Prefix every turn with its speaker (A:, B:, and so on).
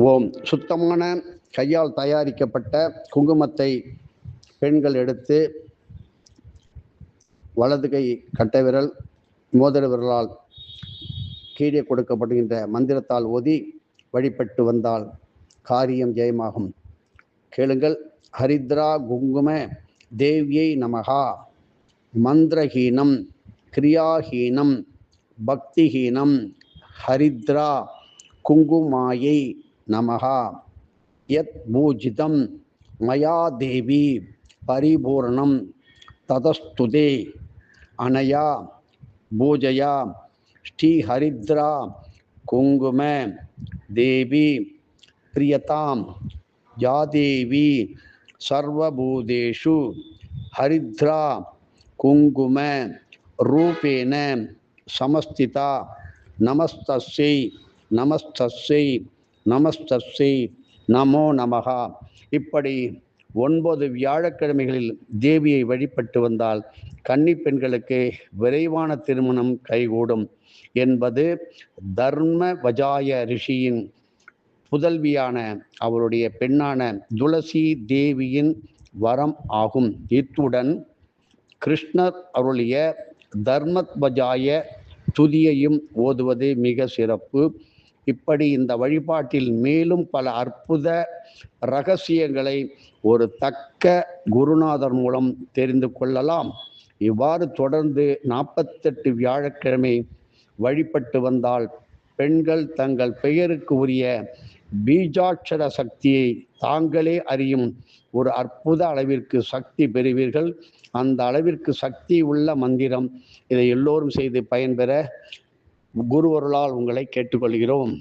A: ஓம். சுத்தமான கையால் தயாரிக்கப்பட்ட குங்குமத்தை பெண்கள் எடுத்து வலது கை கட்டை விரல் மோதிர விரலால் கீழே கொடுக்கப்படுகின்ற மந்திரத்தால் ஓதி வழிபட்டு வந்தால் காரியம் ஜெயமாகும். கேளுங்கள். ஹரித்ரா குங்கும தேவியை நமகா. மந்திரஹீனம் கிரியாஹீனம் பக்திஹீனம் ஹரித்ரா குங்குமாயை நமகா. யத் பூஜிதம் மயா தேவி பரிபூர்ணம் ததஸ்துதே அனயா பூஜயா ஸ்ரீ ஹரித்ரா குங்கும தேவி பிரியதாம் யாதேவி சர்வபூதேஷு ஹரித்ரா குங்கும ரூபேன சமஸ்திதா நமஸ்தஸ்யை நமஸ்தஸ்யை நமஸ்தஸ்யை நமோ நமகா. இப்படி 9 வியாழக்கிழமைகளில் தேவியை வழிபட்டு வந்தால் கன்னி பெண்களுக்கு விரைவான திருமணம் கைகூடும் என்பது தர்ம வஜாய ரிஷியின் புதல்வியான அவருடைய பெண்ணான துளசி தேவியின் வரம் ஆகும். இத்துடன் கிருஷ்ணர் அருளிய தர்மத்வஜாய துதியையும் ஓதுவது மிக சிறப்பு. இப்படி இந்த வழிபாட்டில் மேலும் பல அற்புத இரகசியங்களை ஒரு தக்க குருநாதர் மூலம் தெரிந்து கொள்ளலாம். இவ்வாறு தொடர்ந்து 48 வியாழக்கிழமை வழிபட்டு வந்தால் பெண்கள் தங்கள் பெயருக்கு உரிய பீஜாட்சர சக்தியை தாங்களே அறியும் ஒரு அற்புத அளவிற்கு சக்தி பெறுவீர்கள். அந்த அளவிற்கு சக்தி உள்ள மந்திரம். இதை எல்லோரும் செய்து பயன்பெற குருவருளால் உங்களை கேட்டுக்கொள்கிறோம்.